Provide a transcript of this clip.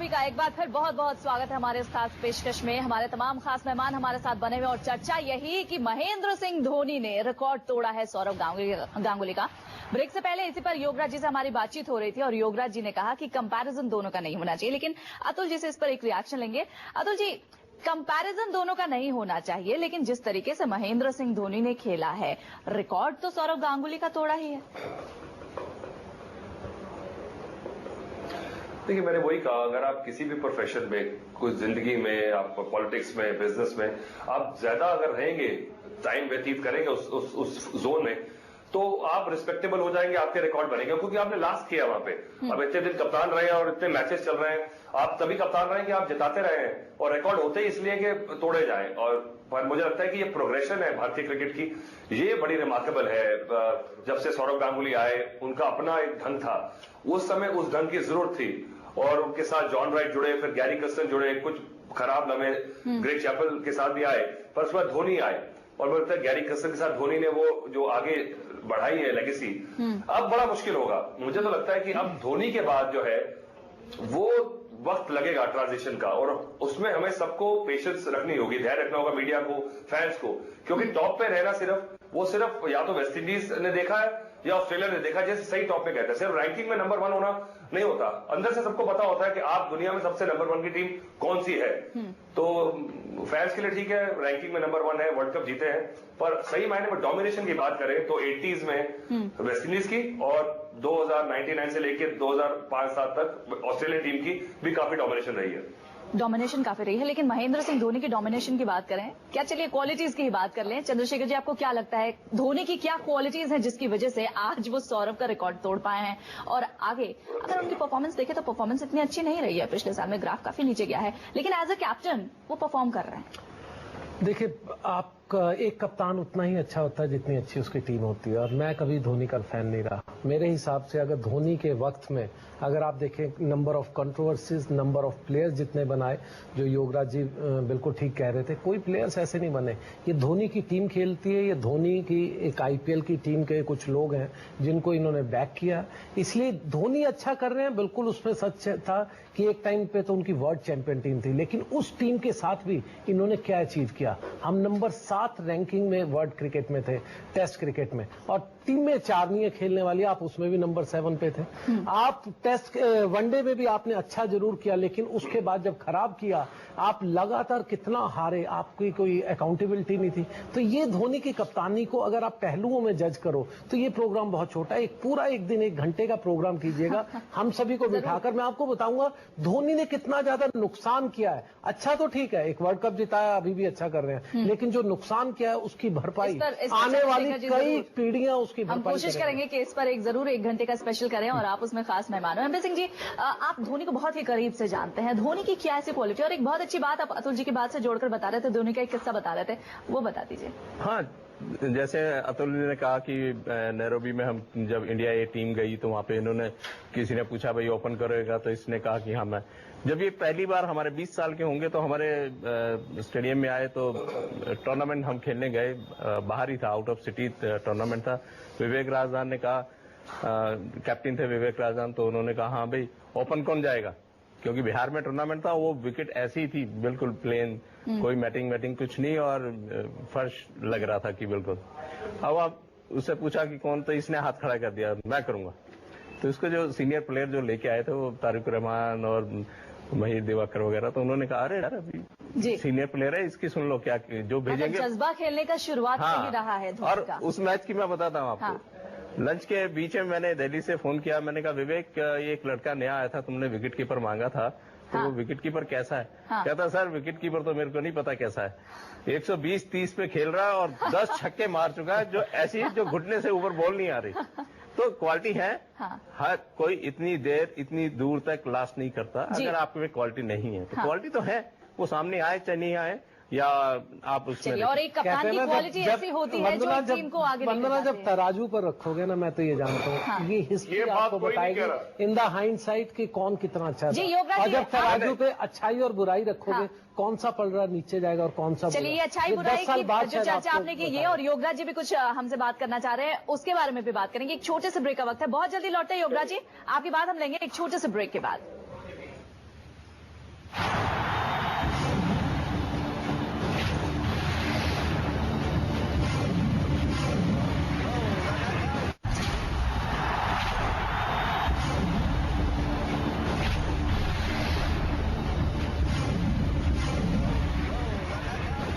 सभी का एक बार फिर बहुत बहुत स्वागत है हमारे इस खास पेशकश में। हमारे तमाम खास मेहमान हमारे साथ बने हुए और चर्चा यही कि महेंद्र सिंह धोनी ने रिकॉर्ड तोड़ा है सौरव गांगुली का। ब्रेक से पहले इसी पर योगराज जी से हमारी बातचीत हो रही थी और योगराज जी ने कहा कि कंपैरिजन दोनों का नहीं होना चाहिए, लेकिन अतुल जी से इस पर एक रिएक्शन लेंगे। अतुल जी, कंपैरिजन दोनों का नहीं होना चाहिए, लेकिन जिस तरीके से महेंद्र सिंह धोनी ने खेला है, रिकॉर्ड तो सौरव गांगुली का तोड़ा ही है। देखिए, मैंने वही कहा, अगर आप किसी भी प्रोफेशन में, कुछ जिंदगी में, आप पॉलिटिक्स में, बिजनेस में आप ज्यादा अगर रहेंगे, टाइम व्यतीत करेंगे उस जोन में, तो आप रिस्पेक्टेबल हो जाएंगे, आपके रिकॉर्ड बनेंगे, क्योंकि आपने लास्ट किया वहां पे। अब इतने दिन कप्तान रहे हैं और इतने मैचेस चल रहे हैं, आप तभी कप्तान रहे हैं कि आप जिताते रहे हैं, और रिकॉर्ड होते ही इसलिए कि तोड़े जाए। और मुझे लगता है कि ये प्रोग्रेशन है भारतीय क्रिकेट की, ये बड़ी रिमार्केबल है। जब से सौरव गांगुली आए, उनका अपना एक ढंग था, उस समय उस ढंग की जरूरत थी, और उनके साथ जॉन राइट जुड़े, फिर गैरी कर्स्टन जुड़े, कुछ खराब लम्हे ग्रेग चैपल के साथ भी आए, पर उसके बाद धोनी आए, और मुझे लगता है गैरी कर्स्टन के साथ धोनी ने वो जो आगे बढ़ाई है लेगेसी, अब बड़ा मुश्किल होगा। मुझे तो लगता है कि अब धोनी के बाद जो है वो वक्त लगेगा ट्रांजिशन का, और उसमें हमें सबको पेशेंस रखनी होगी, धैर्य रखना होगा, मीडिया को, फैंस को, क्योंकि टॉप पे रहना सिर्फ या तो वेस्ट इंडीज ने देखा है या ऑस्ट्रेलिया ने देखा, जैसे सही टॉप पे कहते हैं। सिर्फ रैंकिंग में नंबर 1 होना नहीं होता, अंदर से सबको पता होता है कि आप दुनिया में सबसे नंबर 1 की टीम कौन सी है। तो फैंस के लिए ठीक है, रैंकिंग में नंबर 1 है, वर्ल्ड कप जीते हैं, पर सही मायने में डोमिनेशन की बात करें तो 80s में वेस्ट इंडीज की, और 2099 से लेकर 2005-7 तक ऑस्ट्रेलियन टीम की भी काफी डोमिनेशन रही है। डोमिनेशन काफी रही है, लेकिन महेंद्र सिंह धोनी की डोमिनेशन की बात करें क्या, चलिए क्वालिटीज की ही बात कर लें। चंद्रशेखर जी, आपको क्या लगता है धोनी की क्या क्वालिटीज हैं जिसकी वजह से आज वो सौरव का रिकॉर्ड तोड़ पाए हैं? और आगे अगर उनकी परफॉर्मेंस देखें तो परफॉर्मेंस इतनी अच्छी नहीं रही है, पिछले साल में ग्राफ काफी नीचे गया है, लेकिन एज अ कैप्टन वो परफॉर्म कर रहे हैं। देखिए, आपका एक कप्तान उतना ही अच्छा होता है जितनी अच्छी उसकी टीम होती है, और मैं कभी धोनी का फैन नहीं रहा। मेरे हिसाब से अगर धोनी के वक्त में अगर आप देखें number of controversies, number of players जितने बनाए, जो योगराज जी बिल्कुल ठीक कह रहे थे, कोई प्लेयर्स ऐसे नहीं बने। ये धोनी की टीम खेलती है, ये धोनी की एक आईपीएल की टीम के कुछ लोग हैं जिनको इन्होंने बैक किया, इसलिए धोनी अच्छा कर रहे हैं। बिल्कुल उसमें सच था कि एक टाइम पे तो उनकी वर्ल्ड चैंपियन टीम थी, लेकिन उस टीम के साथ भी इन्होंने क्या अचीव किया। हम नंबर 7 रैंकिंग में वर्ल्ड क्रिकेट में थे, टेस्ट क्रिकेट में, और टीम में 4 नहीं है खेलने वाली, आप उसमें भी नंबर 7 पे थे। आप टेस्ट वनडे में भी आपने अच्छा जरूर किया, लेकिन उसके बाद जब खराब किया, आप लगातार कितना हारे, आपकी कोई अकाउंटेबिलिटी नहीं थी। तो ये धोनी की कप्तानी को अगर आप पहलुओं में जज करो तो ये प्रोग्राम बहुत छोटा है। एक पूरा एक दिन 1 घंटे का प्रोग्राम कीजिएगा हम सभी को बिठाकर, मैं आपको बताऊंगा धोनी ने कितना ज्यादा नुकसान किया है। अच्छा तो ठीक है, एक वर्ल्ड कप जिताया, अभी भी अच्छा कर रहे हैं, लेकिन जो नुकसान किया है उसकी भरपाई आने वाली कई पीढ़ियां उसकी हम कोशिश करेंगे कि इस पर जरूर 1 घंटे का स्पेशल करें, और आप उसमें खास मेहमान हो। एमपी सिंह जी, आप धोनी को बहुत ही करीब से जानते हैं, धोनी की क्या ऐसी क्वालिटी? और एक बहुत अच्छी बात आप अतुल जी की बात से जोड़कर बता रहे थे, धोनी का एक किस्सा बता रहे थे, वो बता दीजिए। हाँ, जैसे अतुल जी ने कहा कि नैरोबी में हम जब इंडिया ये टीम गई तो वहां पे इन्होंने, किसी ने पूछा भाई ओपन करेगा, तो इसने कहा कि हाँ मैं। जब ये पहली बार हमारे 20 साल के होंगे तो हमारे स्टेडियम में आए, तो टूर्नामेंट हम खेलने गए, बाहर ही था, आउट ऑफ सिटी टूर्नामेंट था। विवेक राजदान ने कहा, कैप्टन थे विवेक राजदान, तो उन्होंने कहा हाँ भाई ओपन कौन जाएगा, क्योंकि बिहार में टूर्नामेंट था, वो विकेट ऐसी थी बिल्कुल प्लेन, कोई मैटिंग कुछ नहीं, और फर्श लग रहा था कि बिल्कुल। अब आप उससे पूछा कि कौन, तो इसने हाथ खड़ा कर दिया, मैं करूंगा। तो उसको जो सीनियर प्लेयर जो लेके आए थे, वो तारिक रहमान और महीर दिवाकर वगैरह, तो उन्होंने कहा अरे यार अभी सीनियर प्लेयर है, इसकी सुन लो क्या जो भेजेंगे। जज्बा खेलने का शुरुआत से ही रहा है धोनी और का। उस मैच की मैं बताता हूँ आपको, लंच के बीच में मैंने दिल्ली से फोन किया, मैंने कहा विवेक, ये एक लड़का नया आया था, तुमने विकेट कीपर मांगा था, तो वो विकेट कीपर कैसा है? कहता सर विकेट कीपर तो मेरे को नहीं पता कैसा है, 120-30 पे खेल रहा है और 10 छक्के मार चुका है, जो ऐसी जो घुटने से ऊपर बॉल नहीं आ रही। तो क्वालिटी है, हर कोई इतनी देर इतनी दूर तक लास्ट नहीं करता अगर आपके में क्वालिटी नहीं है। तो क्वालिटी तो है, वो सामने आए चाहे नहीं आए, या आप उसमें। और एक कप्तान की क्वालिटी ऐसी होती है जो टीम को आगे लेकर जाती है। जब तराजू पर रखोगे ना, मैं तो ये जानता हूँ ये हिस्ट्री आपको बताएगी इन द हाइंडसाइट कि कौन कितना अच्छा था, और जब तराजू पे अच्छाई और बुराई रखोगे कौन सा पल रहा नीचे जाएगा और कौन सा। चलिए, ये अच्छाई बुराई की जो चर्चा आपने की, ये और योगराज जी भी कुछ हमसे बात करना चाह रहे हैं, उसके बारे में भी बात करेंगे। एक छोटे से ब्रेक का वक्त है, बहुत जल्दी लौटते हैं योगराज जी, आपकी बात हम लेंगे एक छोटे से ब्रेक के बाद।